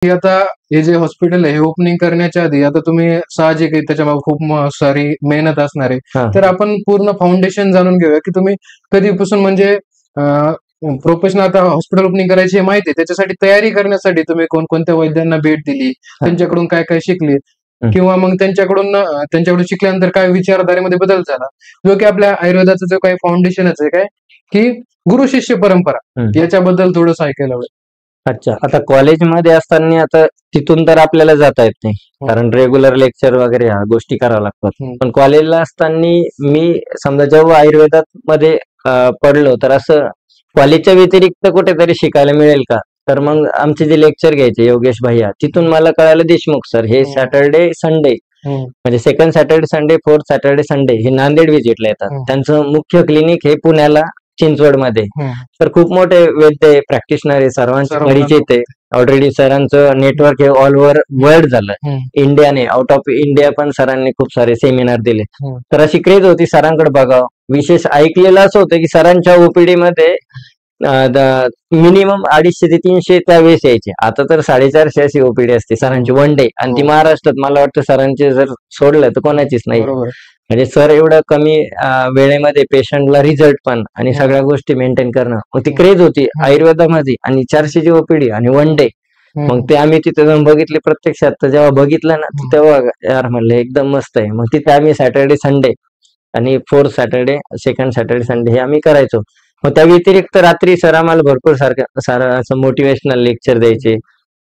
की आता हे जे हॉस्पिटल आहे हे ओपनिंग करण्याच्या आधी आता तुम्ही साहजिक आहे त्याच्यामागे खूप सारी मेहनत असणार आहे. तर आपण पूर्ण फाउंडेशन जाणून घेऊया की तुम्ही कधीपासून म्हणजे प्रोफेशनल आता हॉस्पिटल ओपनिंग करायची हे माहिती आहे, त्याच्यासाठी तयारी करण्यासाठी तुम्ही कोणकोणत्या वैद्यांना भेट दिली, त्यांच्याकडून काय काय शिकली किंवा मग त्यांच्याकडून शिकल्यानंतर काय विचारधारेमध्ये बदल झाला, जो की आपल्या आयुर्वेदाचं जो काही फाउंडेशनच आहे काय की गुरु शिष्य परंपरा याच्याबद्दल थोडंसं ऐकायला आवडेल. अच्छा, आता कॉलेजमध्ये असताना आता तिथून तर आपल्याला जाता येत नाही, कारण रेग्युलर लेक्चर वगैरे ह्या गोष्टी कराव्या लागतात. पण कॉलेजला असताना मी समजा जेव्हा आयुर्वेदात मध्ये पडलो, तर असं कॉलेजच्या व्यतिरिक्त कुठेतरी शिकायला मिळेल का, तर मग आमचे जे लेक्चर घ्यायचे योगेश भैया, तिथून मला कळालं देशमुख सर हे सॅटर्डे संडे म्हणजे second Saturday Sunday, fourth Saturday Sunday हे नांदेड व्हिजिटला येतात. त्यांचं मुख्य क्लिनिक हे पुण्याला चिंचवडमध्ये. तर खूप मोठे वैद्य प्रॅक्टिशनर आहे, सर्वांचे परिचित आहे. ऑलरेडी सरांचं नेटवर्क हे ऑल ओव्हर वर्ल्ड झालं, इंडियाने आउट ऑफ इंडिया पण सरांनी खूप सारे सेमिनार दिले. तर अशी क्रेज होती सरांकडे बघावं. विशेष ऐकलेलं असं होतं की सरांच्या ओपीडी मध्ये मिनिमम 250 ते 300 त्यावेळेस यायचे. आता तर 450 अशी ओपीडी असते सरांची वन डे, आणि ती महाराष्ट्रात मला वाटतं सरांचे जर सोडलं तर कोणाचीच नाही. म्हणजे सर एवढं कमी वेळेमध्ये पेशंटला रिझल्ट पण आणि सगळ्या गोष्टी मेंटेन करणं, मग ती क्रेज होती आयुर्वेदामध्ये. आणि 400 ची ओपीडी आणि वन डे, मग ते आम्ही तिथे जाऊन बघितले प्रत्यक्षात. तर जेव्हा बघितलं ना तेव्हा यार म्हणलं एकदम मस्त आहे. मग तिथे आम्ही सॅटर्डे संडे आणि fourth Saturday, second Saturday Sunday हे आम्ही करायचो. मग त्या व्यतिरिक्त रात्री सर आम्हाला भरपूर सारं असं मोटिवेशनल लेक्चर द्यायचे,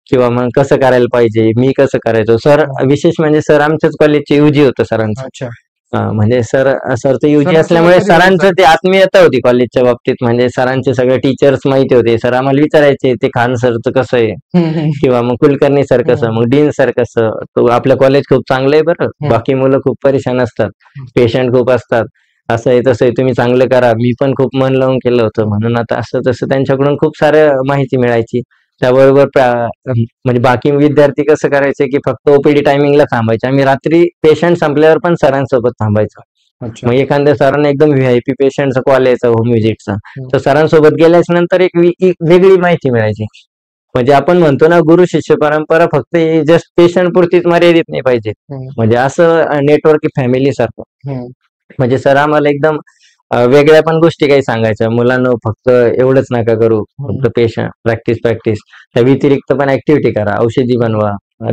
किंवा मग कसं करायला पाहिजे, मी कसं करायचो. सर विशेष म्हणजे सर आमच्याच कॉलेजचे युजी होतं सरांचं. म्हणजे सरचं युजी असल्यामुळे सरांचं ते आत्मीयता होती कॉलेजच्या बाबतीत. म्हणजे सरांचे सगळे टीचर्स माहिती होते. सर आम्हाला विचारायचे ते खान सरचं कसं आहे, किंवा मग कुलकर्णी सर कसं, मग डीन सर कसं. तो आपलं कॉलेज खूप चांगलं आहे बरं, बाकी मुलं खूप परेशान असतात, पेशंट खूप असतात, असं आहे तसं आहे, तुम्ही चांगलं करा. मी पण खूप मन लावून केलं होतं, म्हणून आता असं तसं त्यांच्याकडून खूप साऱ्या माहिती मिळायची. त्याबरोबर म्हणजे बाकी विद्यार्थी कसं करायचे की फक्त ओपीडी टायमिंगला थांबायचे, आम्ही रात्री पेशंट संपल्यावर पण सरांसोबत थांबायचो. मग एखाद्या सरांना एकदम व्हीआयपी पेशंटचा कॉल यायचा होम व्हिजिटचा, तर सरांसोबत गेल्याच नंतर एक वेगळी माहिती मिळायची. म्हणजे आपण म्हणतो ना गुरु शिष्य परंपरा फक्त जस्ट पेशंट पुरतीच मर्यादित नाही पाहिजे, म्हणजे असं नेटवर्क फॅमिली सारखं. म्हणजे सर आम्हाला एकदम वेगळ्या पण गोष्टी काही सांगायच्या, मुलांना फक्त एवढंच नका करू, फक्त पेशंट प्रॅक्टिस. त्या व्यतिरिक्त पण ऍक्टिव्हिटी करा, औषधी बनवा.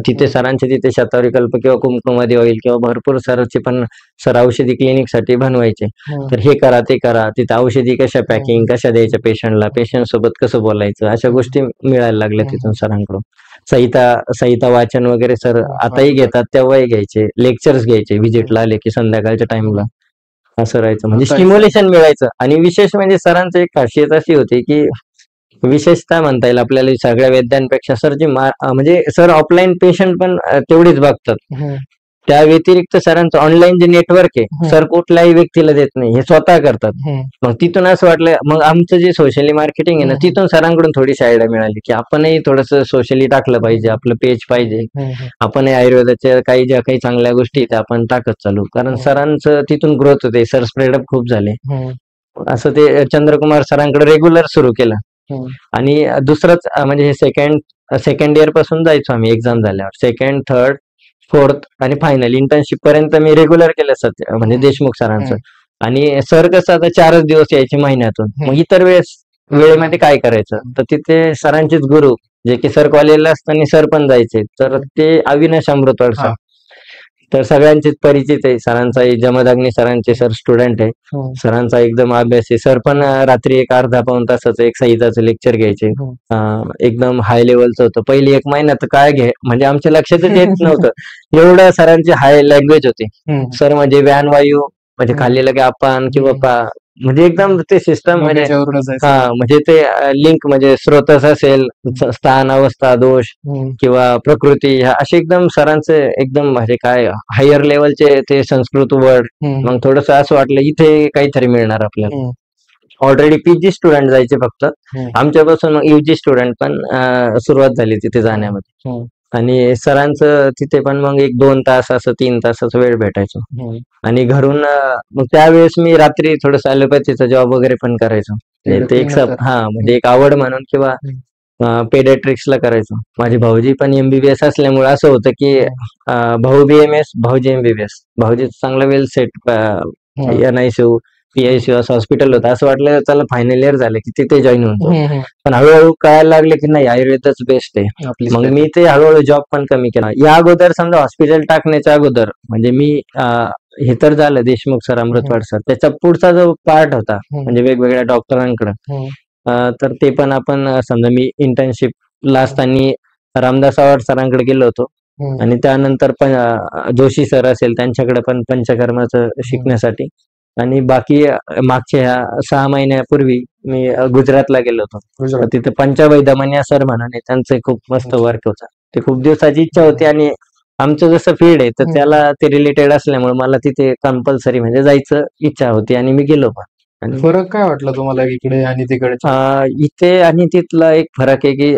तिथे सरांचे तिथे शतावरी कल्प किंवा कुंकुमादी ऑइल किंवा भरपूर सरांचे पण सर औषधी क्लिनिक साठी बनवायचे. तर हे करा ते करा, तिथे औषधी कशा पॅकिंग कशा द्यायच्या पेशंटला, पेशंट सोबत कसं बोलायचं, अशा गोष्टी मिळायला लागल्या तिथून सरांकडून. संहिता वाचन वगैरे सर आताही घेतात, तेव्हाही घ्यायचे. लेक्चर्स घ्यायचे व्हिजिटला आले की संध्याकाळच्या टाइमला. असं राहायचं, म्हणजे स्टिम्युलेशन मिळायचं. आणि विशेष म्हणजे सरांची एक खासियत अशी होती की विशेषतः म्हणता येईल आपल्याला सगळ्या वैद्यांपेक्षा सर म्हणजे सर ऑफलाईन पेशंट पण तेवढेच बघतात. त्या व्यतिरिक्त सरांचं ऑनलाईन जे नेटवर्क आहे सर कुठल्याही व्यक्तीला देत नाही, हे स्वतः करतात. मग तिथून असं वाटलं, मग आमचं जे सोशली मार्केटिंग आहे ना, तिथून सरांकडून थोडीशी आयडिया मिळाली की आपणही थोडस सोशली टाकलं पाहिजे, आपलं पेज पाहिजे, आपण आयुर्वेदाच्या ज्या काही चांगल्या गोष्टी त्या आपण टाकत चालू. कारण सरांचं तिथून ग्रोथ होते, सर स्प्रेडअप खूप झाले. असं ते चंद्रकुमार सरांकडे रेग्युलर सुरू केलं. आणि दुसरंच म्हणजे हे सेकंड इयर पासून जायचो आम्ही एक्झाम झाल्यावर. सेकंड, थर्ड, फोर्थ आणि फायनल इंटर्नशिप पर्यंत मी रेग्युलर केलं सर, म्हणजे देशमुख सरांचं. आणि सर कसं आता 4च दिवस यायचे महिन्यातून, मग इतर वेळेमध्ये काय करायचं, तर तिथे सरांचेच गुरु जे की सर कॉलेजला असताना सर पण जायचे, तर ते अविनाश अमृतवाड सर. तर सगळ्यांचेच परिचित आहे. सरांचा जमदग्नी सरांचे सर स्टुडंट आहे. सरांचा एकदम अभ्यास आहे. सर पण रात्री एक अर्धा पाऊण तासाचं एक संहिताचं लेक्चर घ्यायचे. एकदम हाय लेवलचं होतं. पहिली 1 महिना तर काय म्हणजे आमच्या लक्षातच येत नव्हतं, एवढं सरांची हाय लँग्वेज होती. सर म्हणजे व्यानवायू म्हणजे खाल्लेलं की आपण किंवा म्हणजे एकदम ते सिस्टम म्हणजे म्हणजे ते लिंक म्हणजे स्रोतस असेल, स्थान, अवस्था, दोष किंवा प्रकृती, ह्या असे एकदम सरांचे एकदम म्हणजे काय हायर लेवलचे ते संस्कृत वर्ड. मग थोडस असं वाटलं इथे काहीतरी मिळणार आपल्याला. ऑलरेडी पीजी स्टुडंट जायचे फक्त, आमच्यापासून मग युजी स्टुडंट पण सुरुवात झाली तिथे जाण्यामध्ये. आणि सरांचं तिथे पण मग 1-2 तास असं 3 तासाचा वेळ भेटायचो. आणि घरून मग त्यावेळेस मी रात्री थोडस ॲलोपॅथीचा जॉब वगैरे पण करायचो. ते एक म्हणजे एक आवड म्हणून किंवा पेडियाट्रिक्सला करायचो. माझे भाऊजी पण MBBS असल्यामुळे असं होतं की भाऊ BMS, भाऊजी MBBS. भाऊजी चांगला वेल सेट NICU, PICU असं हॉस्पिटल होतं. असं वाटलं चला फायनल इयर झालं की तिथे जॉईन होतो. पण हळूहळू कळायला लागले की नाही, आयुर्वेदच बेस्ट आहे. मग मी ते हळूहळू जॉब पण कमी केला. या अगोदर समजा हॉस्पिटल टाकण्याच्या अगोदर म्हणजे मी हे तर झालं देशमुख सर, अमृतवाड सर, त्याचा पुढचा जो पार्ट होता म्हणजे वेगवेगळ्या डॉक्टरांकडे, तर ते पण आपण समजा मी इंटर्नशिपला असताना रामदास आवाड सरांकडे गेलो होतो आणि त्यानंतर पण जोशी सर असेल त्यांच्याकडे पण पंचकर्माचं शिकण्यासाठी, आणि बाकी मागच्या 6 महिन्यापूर्वी मी गुजरातला गेलो होतो. तिथे पंचवैद्यमन्या सर म्हणून त्यांचं खूप मस्त वर्क होतं. ते खूप दिवसाची इच्छा होती आणि आमचं जसं फील्ड आहे तर त्याला ते रिलेटेड असल्यामुळे मला तिथे कंपल्सरी म्हणजे जायचं इच्छा होती आणि मी गेलो पण. फरक काय वाटला तुम्हाला इकडे आणि तिकडे? इथे आणि तिथला एक फरक आहे की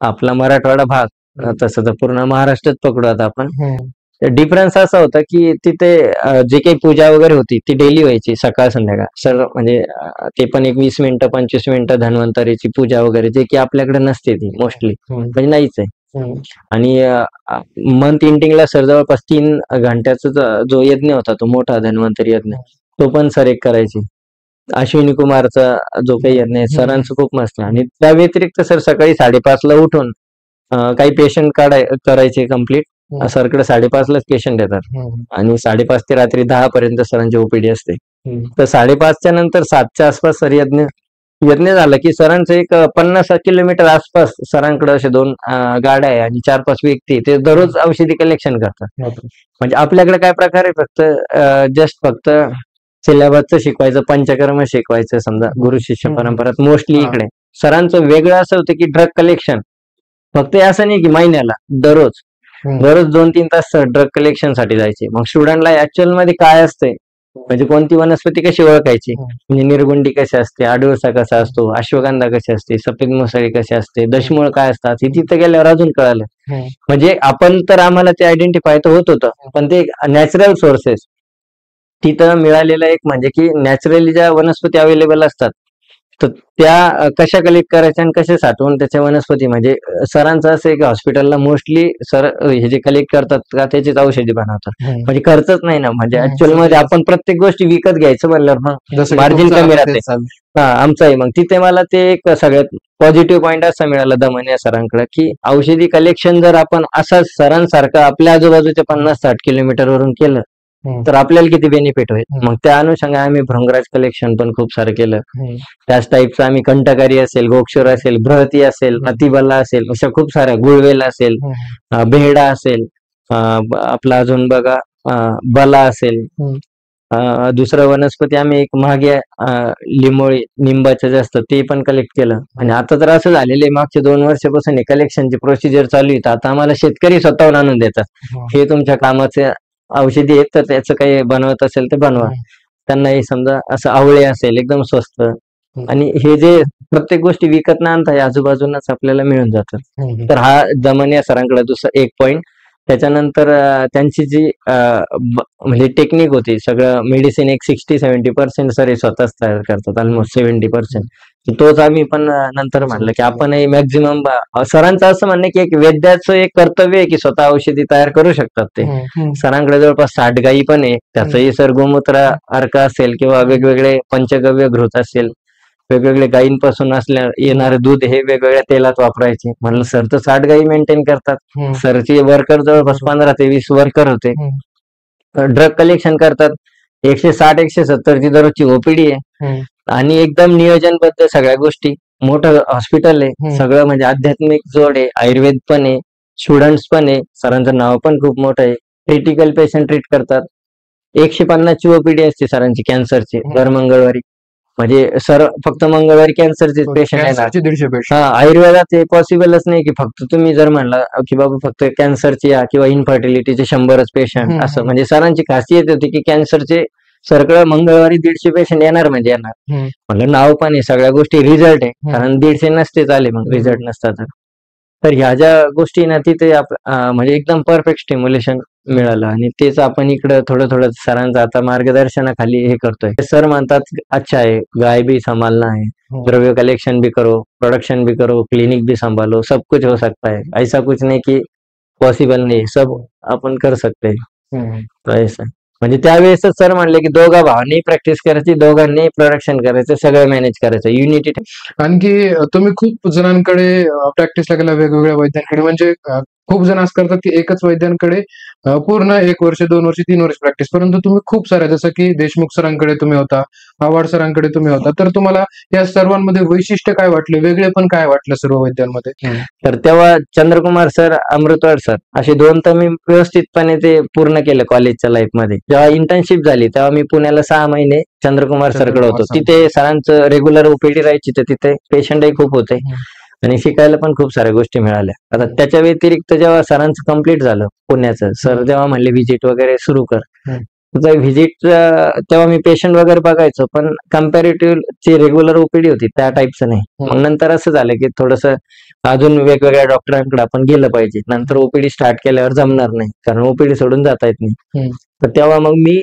आपला मराठवाडा भाग, तसं तर पूर्ण महाराष्ट्रात पकडू आता आपण, डिफरन्स असा होता की तिथे जे काही पूजा वगैरे होती ती डेली व्हायची, सकाळ संध्याकाळ सर, म्हणजे ते पण एक 20 मिनिटं 25 मिनिटं धन्वंतरीची पूजा वगैरे, जे की आपल्याकडे नसते ती मोस्टली, म्हणजे नाहीच आहे. आणि मंथ एंडिंगला सर जवळपास 3 घंट्याचा जो यज्ञ होता तो मोठा धन्वंतरी यज्ञ, तो पण सर एक करायचे. अश्विनी कुमारचा जो काही यज्ञ आहे सरांचं खूप मस्त. आणि त्या व्यतिरिक्त सर सकाळी 5:30ला उठून काही पेशंट करायचे कम्प्लीट. सरकडे 5:30लाच पेशंट येतात आणि 5:30 ते रात्री 10 पर्यंत सरांची OPD असते. तर 5:30च्या नंतर 7च्या आसपास सर यज्ञ झालं की सरांचं एक 50 किलोमीटर आसपास सरांकडे असे 2 गाड्या आहे आणि 4-5 व्यक्ती ते दररोज औषधी कलेक्शन करतात. म्हणजे आपल्याकडे काय प्रकार आहे, फक्त सिलेबसचं शिकवायचं, पंचकर्म शिकवायचं, समजा गुरु शिष्य परंपरात मोस्टली. इकडे सरांचं वेगळं असं होतं की ड्रग कलेक्शन, फक्त असं नाही की महिन्याला, दररोज 2-3 तास ड्रग कलेक्शन साठी जायचे. मग स्टुडंटला ऍक्च्युअल मध्ये काय असते, म्हणजे कोणती वनस्पती कशी ओळखायची, म्हणजे निर्गुंडी कशी असते, आडुळसा कसा असतो, अश्वगंधा कशी असते, सफेद मुसळी कशी असते, दशमूळ काय असतात, हे तिथे गेल्यावर अजून कळालं. म्हणजे आपण तर आम्हाला ते आयडेंटिफाय तर होत होतं, पण ते नॅचरल सोर्सेस तिथं मिळालेलं एक म्हणजे की नॅचरली ज्या वनस्पती अवेलेबल असतात तर त्या कशा कलेक्ट करायच्या आणि कशा साठवून त्याच्या वनस्पती, म्हणजे सरांचं असं आहे की हॉस्पिटलला मोस्टली सर हे जे कलेक्ट करतात का त्याचीच औषधी बनवतात, म्हणजे खर्चच नाही ना. म्हणजे ऍक्च्युअल मध्ये आपण प्रत्येक गोष्टी विकत घ्यायचं म्हणल्यावर मार्जिन कमी राहते. आमचं आहे. मग तिथे मला ते एक सगळ्यात पॉझिटिव्ह पॉईंट असा मिळाला दमनिया सरांकडे की औषधी कलेक्शन जर आपण असंच सरांसारखं आपल्या आजूबाजूच्या 50-60 किलोमीटरवरून केलं तर आपल्याला किती बेनिफिट होईल. मग त्या अनुषंगाने आम्ही भृंगराज कलेक्शन पण खूप सारं केलं. त्याच टाईपचं आम्ही कंटकारी असेल, गोक्षूर असेल, बृहती असेल, अतिबल्ला असेल, अशा खूप साऱ्या, गुळवेल असेल, बेहडा असेल, आपला अजून बघा बला असेल, दुसरं वनस्पती आम्ही एक मागे लिंबोळी निंबाचं जास्त ते पण कलेक्ट केलं. आणि आता तर असं झालेलं आहे मागच्या 2 वर्षापासून कलेक्शनची प्रोसिजर चालू आहे. आता आम्हाला शेतकरी स्वतःहून आणून देतात, हे तुमच्या कामाचे औषधी आहेत तर त्याचं काही बनवत असेल तर बनवा. त्यांना हे समजा असं आवळे असेल एकदम स्वस्त, आणि हे जे प्रत्येक गोष्टी विकत न आणता आजूबाजूनच आपल्याला मिळून जातात. तर हा दमनिया सरांकडे दुसरा एक पॉइंट. त्याच्यानंतर त्यांची जी म्हणजे टेक्निक होती, सगळं मेडिसिन एक 60-70% सर स्वतःच तयार करतात, ऑलमोस्ट 70%. तोच आम्ही पण नंतर म्हणलं की आपणही मॅक्झिमम, सरांचं असं म्हणणं की एक वैद्याचं एक कर्तव्य आहे की स्वतः औषधी तयार करू शकतात ते. सरांकडे जवळपास 60 गायी पण आहे, त्याचंही सर गोमूत्र अर्क असेल किंवा वेगवेगळे पंचगव्य घृत असेल, वेगवेगळे गायींपासून येणारे दूध हे वेगवेगळ्या तेलात वापरायचे. म्हणलं सर तर 60 गायी मेंटेन करतात, सरचे वर्कर जवळपास 15 ते 20 वर्कर होते, ड्रग कलेक्शन करतात, 160-170 ची दररोजची OPD आहे आणि एकदम नियोजनबद्ध सगळ्या गोष्टी. मोठं हॉस्पिटल आहे, सगळं म्हणजे आध्यात्मिक जोड आहे, आयुर्वेद पण आहे, स्टुडंट्स पण आहे, सरांचं नाव पण खूप मोठं आहे, क्रिटिकल पेशंट ट्रीट करतात. 150 ची OPD असते सरांची कॅन्सरची दर मंगळवारी. म्हणजे सर फक्त मंगळवारी कॅन्सरचे पेशंट येणार. 150 पेशंट. आयुर्वेदात हे पॉसिबलच नाही की फक्त तुम्ही जर म्हणला की बाबा फक्त कॅन्सरचे या किंवा इन्फर्टिलिटीचे 100च पेशंट असं. म्हणजे सरांची खासियत होती की कॅन्सरचे सरकळ मंगळवारी 150 पेशंट येणार म्हणजे येणार. म्हणलं नाव पण आहे, सगळ्या गोष्टी रिझल्ट आहे, कारण 150 नसते चाले मग रिझल्ट नसता तर ह्या ज्या गोष्टी ना तिथे म्हणजे एकदम परफेक्ट स्टिम्युलेशन मिळालं आणि तेच आपण इकडं थोडं थोडं सरांचं आता मार्गदर्शनाखाली हे करतोय. सर म्हणतात अच्छा है, गाय भी संभालना है, द्रव्य कलेक्शन भी करो, प्रोडक्शन भी करो, क्लिनिक भी संभालो, सब कुछ हो सकता है, ऐसा कुछ नहीं की पॉसिबल नाही, सब आपण कर सकते ऐसा. म्हणजे त्यावेळेस सर म्हणले की दोघा भावांनी प्रॅक्टिस करायची, दोघांनी प्रोडक्शन करायचं, सगळं मॅनेज करायचं, युनिटी. आणखी तुम्ही खूप जणांकडे प्रॅक्टिसला गेला, वेगवेगळ्या वैद्यांकडे, म्हणजे खूप जण असं करतात की एकच वैद्यांकडे पूर्ण 1 वर्ष 2 वर्ष 3 वर्ष प्रॅक्टिस, परंतु तुम्ही खूप साऱ्या, जसं की देशमुख सरांकडे तुम्ही होता, आव्हाड सरांकडे तुम्ही होता, तर तुम्हाला या सर्वांमध्ये वैशिष्ट्य काय वाटले, वेगळे पण काय वाटलं सर्व वैद्यांमध्ये? तर तेव्हा चंद्रकुमार सर, अमृतवाड सर असे 2 तर मी व्यवस्थितपणे ते पूर्ण केलं कॉलेजच्या लाईफ मध्ये. जेव्हा इंटर्नशिप झाली तेव्हा मी पुण्याला 6 महिने चंद्रकुमार सरकडे होतो. तिथे सरांचं रेग्युलर ओपीडी राहायची, तर तिथे पेशंटही खूप होते आणि शिकायला पण खूप साऱ्या गोष्टी मिळाल्या. आता त्याच्या व्यतिरिक्त जेव्हा सरांचं कम्प्लीट झालं पुण्याचं, सर जेव्हा म्हणले व्हिजिट वगैरे सुरू कर, व्हिजिट तेव्हा मी पेशंट वगैरे बघायचो, पण कम्पॅरेटिव्ह जी रेग्युलर ओपीडी होती त्या टाईपचं नाही. मग नंतर असं झालं की थोडंसं अजून वेगवेगळ्या डॉक्टरांकडे आपण गेलं पाहिजे. नंतर ओपीडी स्टार्ट केल्यावर जमणार नाही, कारण ओपीडी सोडून जाता येत नाही. तर तेव्हा मग मी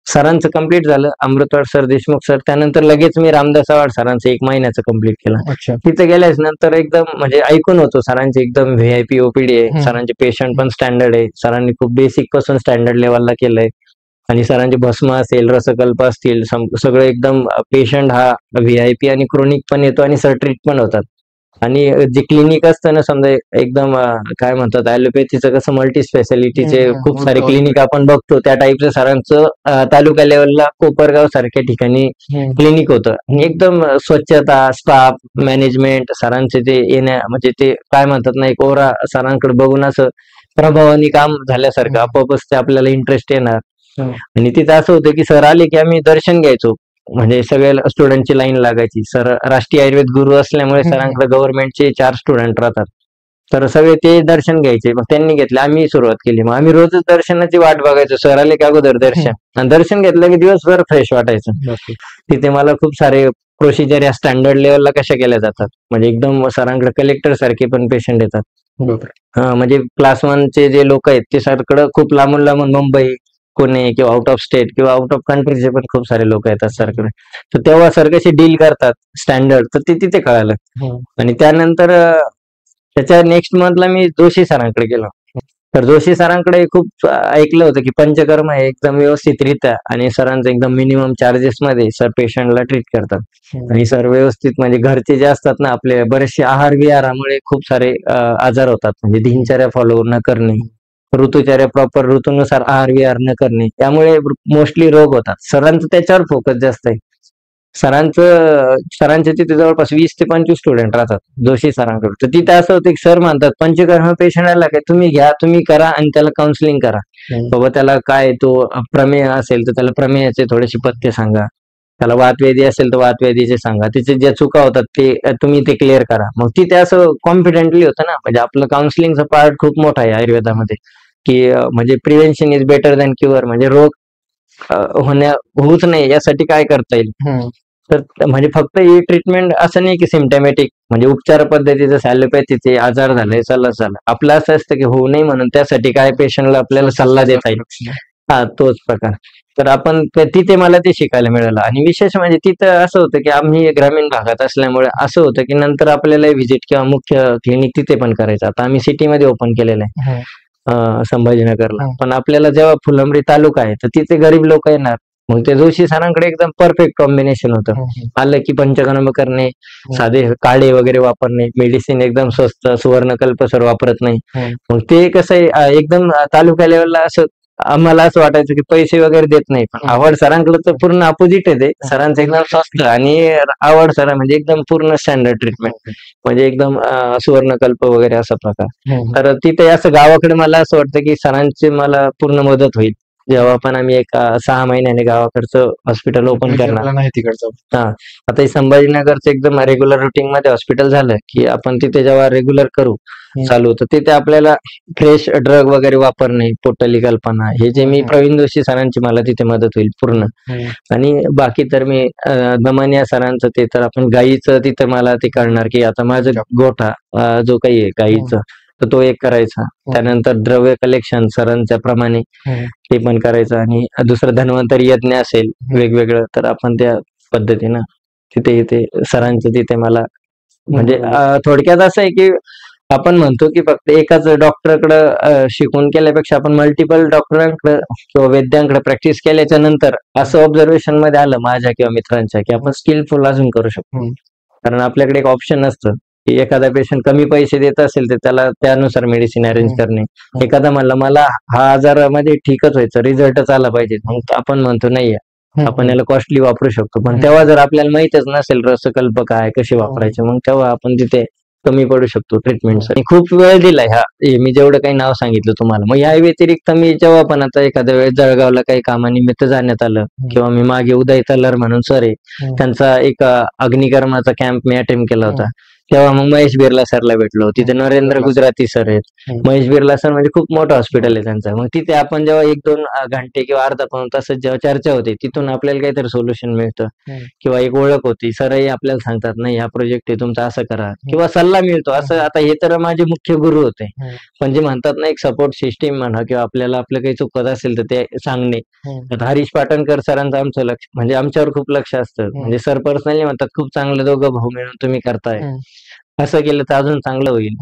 सरांचं कम्प्लीट झालं, अमृतवाड सर, देशमुख सर, त्यानंतर लगेच मी रामदास आव्हाड सरांचं 1 महिन्याचं कम्प्लीट केलं. तिथे गेल्याच नंतर एकदम म्हणजे ऐकून होतो सरांचे एकदम व्हीआयपी ओपीडी आहे, सरांचे पेशंट पण स्टँडर्ड आहे, सरांनी खूप बेसिक पासून स्टँडर्ड लेवलला केलंय आणि सरांचे भस्म असेल, रसकल्प असतील, सगळं एकदम पेशंट हा व्हीआयपी आणि क्रोनिक पण येतो आणि सर ट्रीट पण होतात. आणि जे क्लिनिक असतं ना, समजा एकदम काय म्हणतात ॲलोपॅथीचं कसं मल्टी स्पेशालिटीचे खूप सारे क्लिनिक आपण बघतो, त्या टाईपचं सरांचं तालुका लेवलला कोपरगाव सारख्या ठिकाणी क्लिनिक होतं आणि एकदम स्वच्छता, स्टाफ, मॅनेजमेंट, सरांचे ते येण्या म्हणजे ते काय म्हणतात ना, एक ओरा सरांकडे बघून असं प्रभावाने काम झाल्यासारखं आपोआपच ते आपल्याला इंटरेस्ट येणार. आणि तिथं असं होतं की सर आले की आम्ही दर्शन घ्यायचो, म्हणजे सगळ्या स्टुडंटची लाईन लागायची. सर राष्ट्रीय आयुर्वेद गुरु असल्यामुळे सरांकडे गव्हर्नमेंटचे 4 स्टुडंट राहतात, तर सगळे ते दर्शन घ्यायचे. मग त्यांनी घेतले, आम्ही सुरुवात केली. मग आम्ही रोजच दर्शनाची वाट बघायचो, सर आले की अगोदर दर्शन, आणि दर्शन घेतलं की दिवसभर फ्रेश वाटायचं. तिथे मला खूप सारे प्रोसिजर या स्टँडर्ड लेवलला कशा केल्या जातात, म्हणजे एकदम सरांकडे कलेक्टर सारखे पण पेशंट येतात. म्हणजे क्लास 1चे जे लोक आहेत ते सरकडे खूप लांबून लांबून, मुंबई, पुणे किंवा आउट ऑफ स्टेट किंवा आउट ऑफ कंट्रीचे पण खूप सारे लोक येतात सरकडे. तर तेव्हा सर कशी डील करतात स्टँडर्ड, तर ते तिथे कळालं. आणि त्यानंतर त्याच्या नेक्स्ट मंथला मी जोशी सरांकडे गेलो. तर जोशी सरांकडे खूप ऐकलं होतं की पंचकर्म हे एकदम व्यवस्थितरित्या आणि सरांचं एकदम मिनिमम चार्जेस मध्ये सर पेशंटला ट्रीट करतात. आणि सर व्यवस्थित, म्हणजे घरचे जे असतात ना आपले, बरेचसे आहार विहारामुळे खूप सारे आजार होतात, म्हणजे दिनचर्या फॉलो न करणे, ऋतुचर्या प्रॉपर ऋतूनुसार आहार विहार न करणे, त्यामुळे मोस्टली रोग होतात. सरांचं त्याच्यावर फोकस जास्त आहे. सरांच्या तिथे जवळपास 20 ते 25 स्टुडंट राहतात जोशी सरांकडे. तर तिथे असं होतं की सर म्हणतात पंचकर्म पेशंट आला काय तुम्ही घ्या, तुम्ही करा आणि त्याला काउन्सिलिंग करा. बाबा त्याला काय, तो प्रमेय असेल तर त्याला प्रमेयाचे थोडेसे पथ्य सांगा, त्याला वातवेदी असेल तर वातवेदीचे सांगा, तिचे ज्या चुका होतात ते तुम्ही ते क्लिअर करा. मग तिथे असं कॉन्फिडेंटली होतं ना, म्हणजे आपलं काउन्सिलिंगचा पार्ट खूप मोठा आहे आयुर्वेदामध्ये, की म्हणजे prevention is better than cure, म्हणजे रोग होऊच नाही यासाठी काय करता येईल. तर म्हणजे फक्त ही ट्रीटमेंट असं नाही की सिम्टमॅटिक, म्हणजे उपचार पद्धती जसं ॲलोपॅथीचे आजार झाले चला झालं, आपलं असं असतं की होऊ नये म्हणून त्यासाठी काय पेशंटला आपल्याला सल्ला देता येईल, हा तोच प्रकार. तर आपण तिथे मला ते शिकायला मिळालं. आणि विशेष म्हणजे तिथं असं होतं की आम्ही ग्रामीण भागात असल्यामुळे असं होतं की नंतर आपल्याला व्हिजिट किंवा मुख्य क्लिनिक तिथे पण करायचं. आता आम्ही सिटीमध्ये ओपन केलेलं आहे संभाजीनगरला, पण आपल्याला जेव्हा फुलंब्री तालुका आहे तर तिथे गरीब लोक येणार. मग ते जोशी सरांकडे एकदम परफेक्ट कॉम्बिनेशन होतं. आलं की पंचकर्म करणे, साधे काढे वगैरे वापरणे, मेडिसिन एकदम स्वस्त, सुवर्णकल्प सर वापरत नाही. मग ते कसं आहे एकदम तालुका लेवलला असं आम्हाला असं वाटायचं की पैसे वगैरे देत नाही, पण आव्हाड सरांकडे तर पूर्ण अपोजिट आहे. ते सरांचं एकदम स्वस्त आणि आव्हाड सर म्हणजे एकदम पूर्ण स्टँडर्ड ट्रीटमेंट, म्हणजे एकदम सुवर्णकल्प वगैरे असा प्रकार. तर तिथे असं गावाकडे मला असं वाटतं की सरांची मला पूर्ण मदत होईल जेव्हा पण आम्ही एक 6 महिन्याने गावाकडचं हॉस्पिटल ओपन करणार. आता हे संभाजीनगरचं एकदम रेग्युलर रुटीन मध्ये हॉस्पिटल झालं की आपण तिथे जेव्हा रेग्युलर करू चालू, तर तिथे आपल्याला फ्रेश ड्रग वगैरे वापरणे, पोटली कल्पना, हे जे मी प्रवीण जोशी सरांची मला तिथे मदत होईल पूर्ण. आणि बाकी तर मी दमनिया सरांचं ते तर आपण गाईचं तिथं मला ते कळणार की आता माझं गोठा जो काही आहे गाईचं, तर तो एक करायचा. त्यानंतर द्रव्य कलेक्शन सरांच्या प्रमाणे ते पण करायचं. आणि दुसरं धन्वंतरी यज्ञ असेल वेगवेगळं, तर आपण त्या पद्धतीनं तिथे सरांचं तिथे मला म्हणजे थोडक्यात असं आहे की आपण म्हणतो की फक्त एकाच डॉक्टरकडे शिकून केल्यापेक्षा आपण मल्टिपल डॉक्टरांकडे किंवा वैद्यांकडे प्रॅक्टिस केल्याच्या नंतर असं ऑब्झर्वेशन मध्ये आलं माझ्या किंवा मित्रांच्या की आपण स्किलफुल अजून करू शकतो. कारण आपल्याकडे एक ऑप्शन असतं की एखादा पेशंट कमी पैसे देत असेल तर त्याला त्यानुसार मेडिसिन अरेंज करणे. एखादा म्हणलं मला हा आजारामध्ये ठीकच व्हायचं, रिझल्टच आला पाहिजे, मग आपण म्हणतो नाही आपण याला कॉस्टली वापरू शकतो. पण तेव्हा जर आपल्याला माहितच नसेल रसकल्प काय कसे वापरायचे, मग तेव्हा आपण तिथे कमी पडू शकतो ट्रीटमेंटसाठी. खूप वेळ दिलाय मी जेवढं काही नाव सांगितलं तुम्हाला. मग या व्यतिरिक्त मी जेव्हा पण आता एखाद्या वेळेस जळगावला काही कामानिमित्त जाण्यात आलं किंवा मी मागे उदय तल्लार म्हणून सर आहे, त्यांचा एक अग्निकर्माचा कॅम्प मी अटेम्प्ट केला होता, तेव्हा मग महेश बिर्ला सरला भेटलो. तिथे नरेंद्र गुजराती सर आहेत. महेश बिर्ला सर म्हणजे खूप मोठं हॉस्पिटल आहे त्यांचं. मग तिथे आपण जेव्हा 1-2 घंटे किंवा अर्धा पाऊण तासात जेव्हा चर्चा होते, तिथून आपल्याला काहीतरी सोल्युशन मिळतं किंवा एक ओळख होती. सरही आपल्याला सांगतात नाही हा प्रोजेक्ट आहे तुमचा, असं करा, किंवा सल्ला मिळतो. असं आता हे तर माझे मुख्य गुरु होते, पण जे म्हणतात ना एक सपोर्ट सिस्टीम म्हणा किंवा आपल्याला आपलं काही चुकत असेल तर ते सांगणे. आता हरीश पाटणकर सरांचं आमचं लक्ष म्हणजे आमच्यावर खूप लक्ष असतं. म्हणजे सर पर्सनली म्हणतात खूप चांगलं दोघं भाऊ मिळून तुम्ही करताय, असं केलं तर अजून चांगलं होईल.